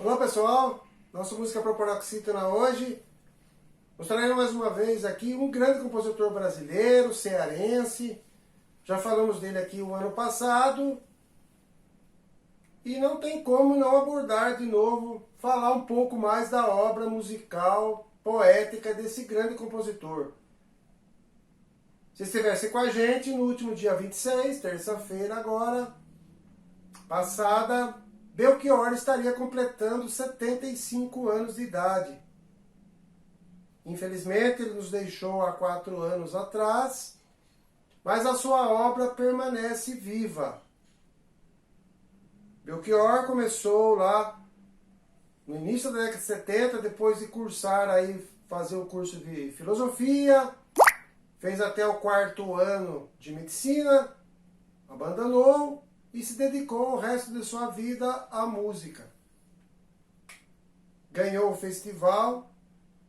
Olá pessoal, nossa música para paroxítona hoje. Mostrarei mais uma vez aqui um grande compositor brasileiro, cearense. Já falamos dele aqui o ano passado. E não tem como não abordar de novo, falar um pouco mais da obra musical, poética desse grande compositor. Se estivesse com a gente no último dia 26, terça-feira agora, passada, Belchior estaria completando 75 anos de idade. Infelizmente, ele nos deixou há 4 anos atrás, mas a sua obra permanece viva. Belchior começou lá no início da década de 70, depois de cursar aí, fazer o curso de filosofia, fez até o 4º ano de medicina, abandonou e se dedicou o resto de sua vida à música. Ganhou o festival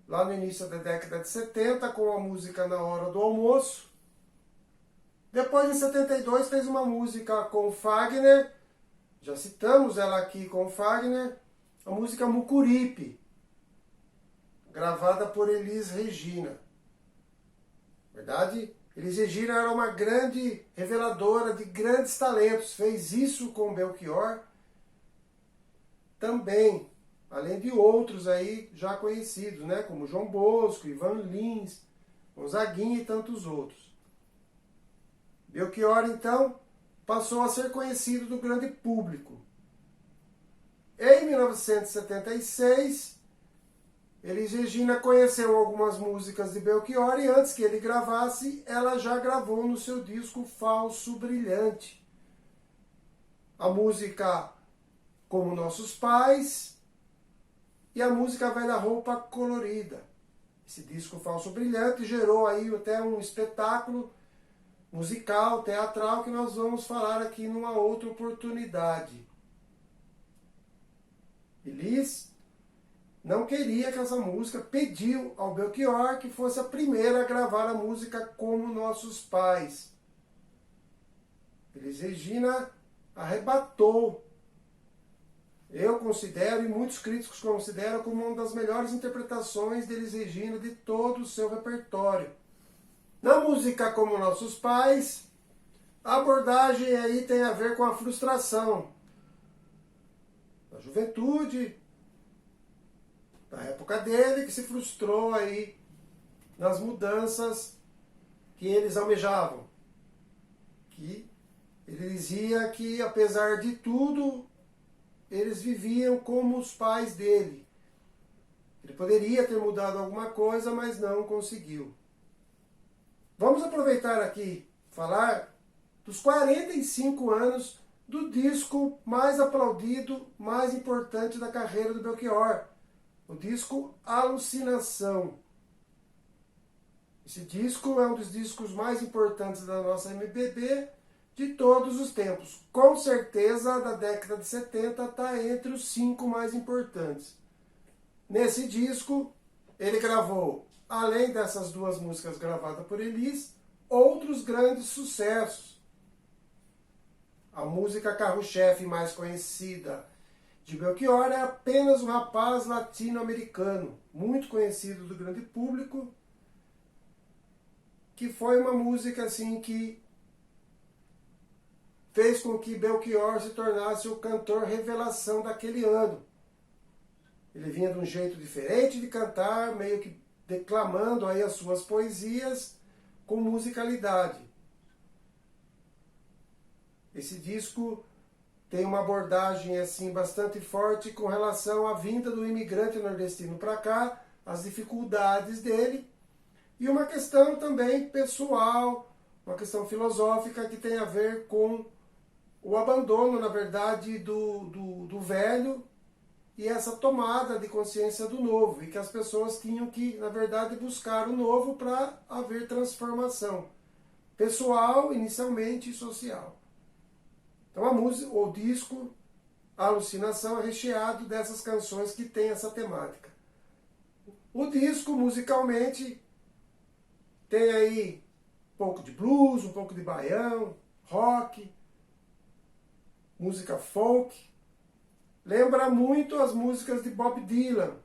lá no início da década de 70 com a música Na Hora do Almoço. Depois, em 72, fez uma música com Fagner, já citamos ela aqui com Fagner, a música Mucuripe, gravada por Elis Regina. Verdade? Elis Regina era uma grande reveladora de grandes talentos, fez isso com Belchior também, além de outros aí já conhecidos, né? Como João Bosco, Ivan Lins, Gonzaguinha e tantos outros. Belchior, então, passou a ser conhecido do grande público. Em 1976, Elis Regina conheceu algumas músicas de Belchior e antes que ele gravasse, ela já gravou no seu disco Falso Brilhante a música Como Nossos Pais e a música Velha Roupa Colorida. Esse disco Falso Brilhante gerou aí até um espetáculo musical, teatral, que nós vamos falar aqui numa outra oportunidade. Elis não queria que essa música, pediu ao Belchior que fosse a primeira a gravar a música Como Nossos Pais. Elis Regina arrebatou. Eu considero, e muitos críticos consideram, como uma das melhores interpretações de Elis Regina de todo o seu repertório. Na música Como Nossos Pais, a abordagem aí tem a ver com a frustração da juventude, da época dele, que se frustrou aí nas mudanças que eles almejavam. Que ele dizia que, apesar de tudo, eles viviam como os pais dele. Ele poderia ter mudado alguma coisa, mas não conseguiu. Vamos aproveitar aqui, falar dos 45 anos do disco mais aplaudido, mais importante da carreira do Belchior. O disco Alucinação. Esse disco é um dos discos mais importantes da nossa MPB de todos os tempos. Com certeza, da década de 70, está entre os 5 mais importantes. Nesse disco, ele gravou, além dessas 2 músicas gravadas por Elis, outros grandes sucessos. A música carro-chefe mais conhecida de Belchior é Apenas um Rapaz Latino-Americano, muito conhecido do grande público, que foi uma música assim que fez com que Belchior se tornasse o cantor revelação daquele ano. Ele vinha de um jeito diferente de cantar, meio que declamando aí as suas poesias com musicalidade. Esse disco tem uma abordagem assim bastante forte com relação à vinda do imigrante nordestino para cá, as dificuldades dele, e uma questão também pessoal, uma questão filosófica que tem a ver com o abandono, na verdade, do velho e essa tomada de consciência do novo, e que as pessoas tinham que, na verdade, buscar o novo para haver transformação pessoal, inicialmente, e social. Então a música, o disco Alucinação é recheado dessas canções que tem essa temática. O disco, musicalmente, tem aí um pouco de blues, um pouco de baião, rock, música folk, lembra muito as músicas de Bob Dylan.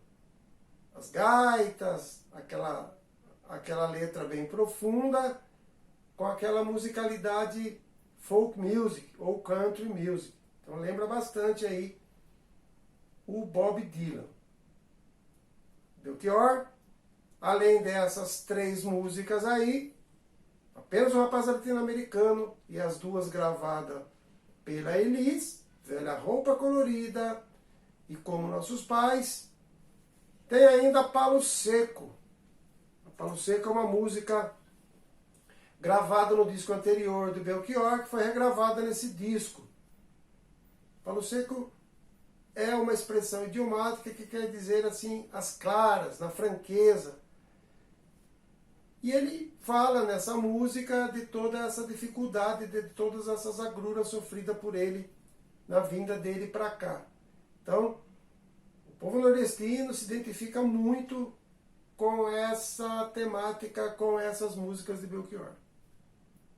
As gaitas, aquela letra bem profunda, com aquela musicalidade folk music ou country music. Então lembra bastante aí o Bob Dylan. Belchior, além dessas 3 músicas aí, Apenas um Rapaz Latino-Americano e as 2 gravadas pela Elis, Velha Roupa Colorida e Como Nossos Pais. Tem ainda Palo Seco. Palo Seco é uma música gravada no disco anterior do Belchior, que foi regravada nesse disco. Palo Seco é uma expressão idiomática que quer dizer assim, as claras, na franqueza. E ele fala nessa música de toda essa dificuldade, de todas essas agruras sofridas por ele na vinda dele para cá. Então, o povo nordestino se identifica muito com essa temática, com essas músicas de Belchior.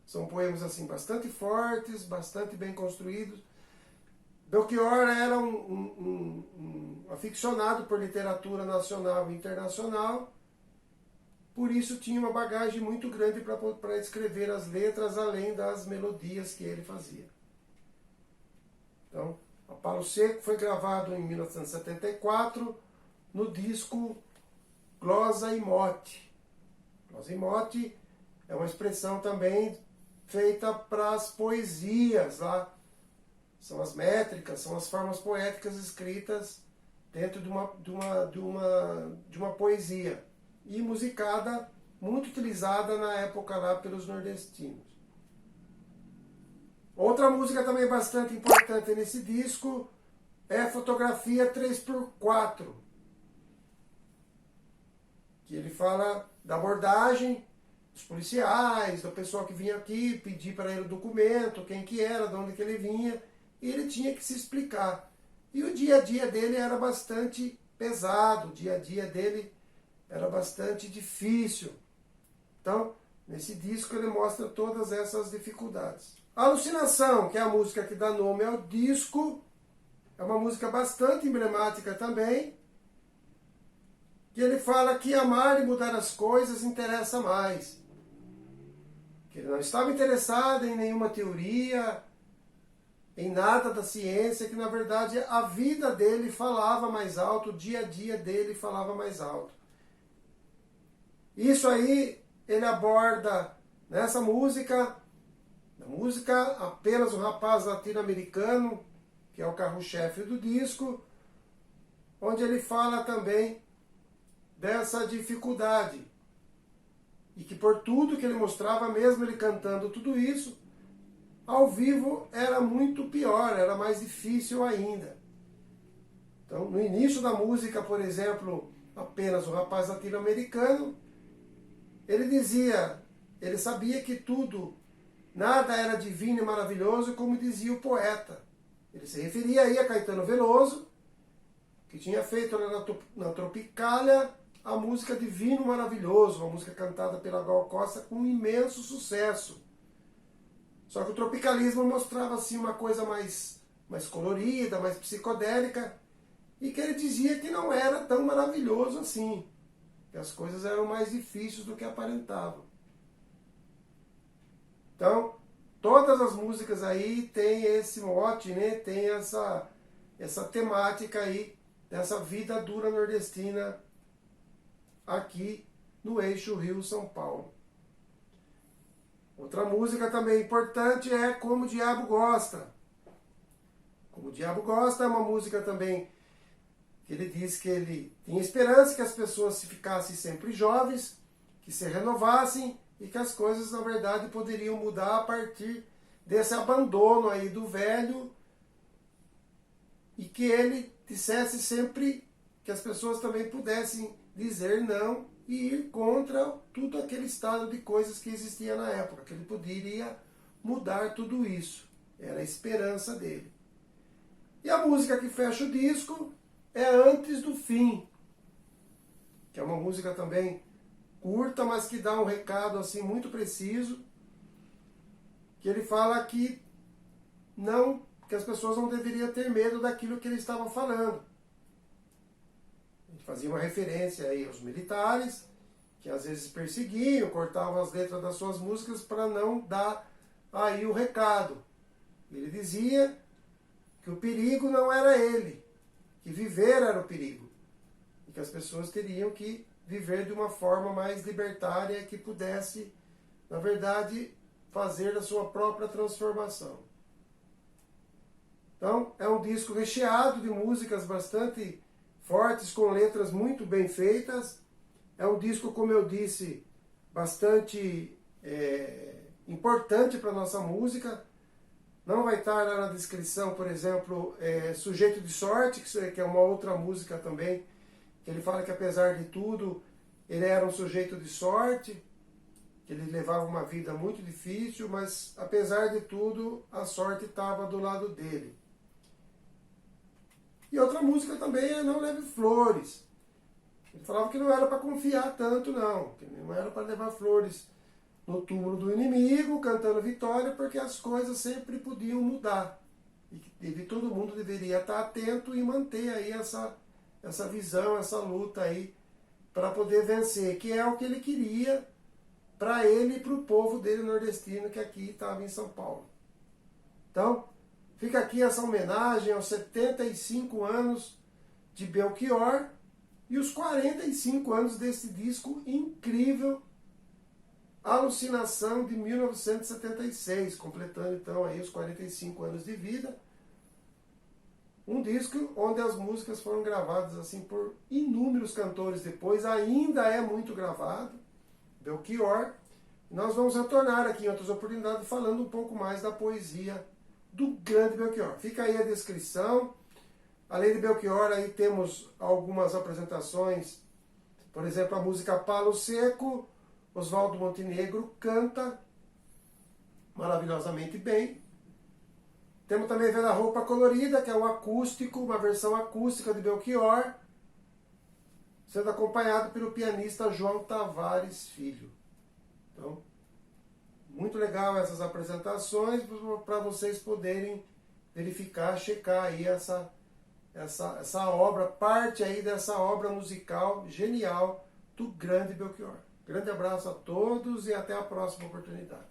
São poemas assim bastante fortes, bastante bem construídos. Belchior era um aficionado por literatura nacional e internacional, por isso tinha uma bagagem muito grande para escrever as letras, além das melodias que ele fazia. Então, a Palo Seco foi gravado em 1974 no disco Glosa e Mote. Glosa e Mote é uma expressão também feita para as poesias lá. São as métricas, são as formas poéticas escritas dentro de uma poesia. E musicada, muito utilizada na época lá pelos nordestinos. Outra música também bastante importante nesse disco é Fotografia 3x4. Que ele fala da abordagem dos policiais, do pessoal que vinha aqui pedir para ele o documento, quem que era, de onde que ele vinha, e ele tinha que se explicar. E o dia a dia dele era bastante pesado, o dia a dia dele era bastante difícil. Então, nesse disco ele mostra todas essas dificuldades. Alucinação, que é a música que dá nome ao disco, é uma música bastante emblemática também, que ele fala que amar e mudar as coisas interessa mais. Que ele não estava interessado em nenhuma teoria, em nada da ciência, que na verdade a vida dele falava mais alto, o dia a dia dele falava mais alto. Isso aí ele aborda nessa música, na música Apenas um Rapaz Latino-Americano, que é o carro-chefe do disco, onde ele fala também dessa dificuldade. E que por tudo que ele mostrava, mesmo ele cantando tudo isso, ao vivo era muito pior, era mais difícil ainda. Então, no início da música, por exemplo, Apenas um Rapaz Latino-Americano, ele dizia, ele sabia que tudo, nada era divino e maravilhoso, como dizia o poeta. Ele se referia aí a Caetano Veloso, que tinha feito na Tropicália a música Divino Maravilhoso, uma música cantada pela Gal Costa com um imenso sucesso. Só que o tropicalismo mostrava assim uma coisa mais colorida, mais psicodélica, e que ele dizia que não era tão maravilhoso assim, que as coisas eram mais difíceis do que aparentavam. Então, todas as músicas aí têm esse mote, né? Tem essa temática aí dessa vida dura nordestina aqui no eixo Rio-São Paulo. Outra música também importante é Como o Diabo Gosta. Como o Diabo Gosta é uma música também que ele diz que ele tinha esperança que as pessoas se ficassem sempre jovens, que se renovassem e que as coisas, na verdade, poderiam mudar a partir desse abandono aí do velho, e que ele dissesse sempre que as pessoas também pudessem dizer não e ir contra tudo aquele estado de coisas que existia na época, que ele poderia mudar tudo isso. Era a esperança dele. E a música que fecha o disco é Antes do Fim, que é uma música também curta, mas que dá um recado assim muito preciso, que ele fala que que as pessoas não deveriam ter medo daquilo que ele estava falando. Ele fazia uma referência aí aos militares, que às vezes perseguiam, cortavam as letras das suas músicas para não dar aí o recado. Ele dizia que o perigo não era ele, que viver era o perigo. E que as pessoas teriam que viver de uma forma mais libertária, que pudesse, na verdade, fazer a sua própria transformação. Então, é um disco recheado de músicas bastante fortes, com letras muito bem feitas. É um disco, como eu disse, bastante importante para a nossa música. Não vai estar lá na descrição, por exemplo, Sujeito de Sorte, que é uma outra música também, que ele fala que apesar de tudo, ele era um sujeito de sorte, que ele levava uma vida muito difícil, mas apesar de tudo, a sorte estava do lado dele. E outra música também é Não Leve Flores. Ele falava que não era para confiar tanto, não, que não era para levar flores no túmulo do inimigo, cantando vitória, porque as coisas sempre podiam mudar. E todo mundo deveria estar atento e manter aí essa visão, essa luta aí, para poder vencer, que é o que ele queria para ele e para o povo dele nordestino, que aqui estava em São Paulo. Então, fica aqui essa homenagem aos 75 anos de Belchior e os 45 anos desse disco incrível, Alucinação, de 1976, completando então aí os 45 anos de vida. Um disco onde as músicas foram gravadas assim por inúmeros cantores depois, ainda é muito gravado, Belchior. Nós vamos retornar aqui em outras oportunidades falando um pouco mais da poesia do grande Belchior. Fica aí a descrição. Além de Belchior, aí temos algumas apresentações, por exemplo, a música Palo Seco. Oswaldo Montenegro canta maravilhosamente bem. Temos também Vendo a Roupa Colorida, que é um acústico, uma versão acústica de Belchior, sendo acompanhado pelo pianista João Tavares Filho. Então, muito legal essas apresentações, para vocês poderem verificar, checar aí essa obra, parte aí dessa obra musical genial do grande Belchior. Grande abraço a todos e até a próxima oportunidade.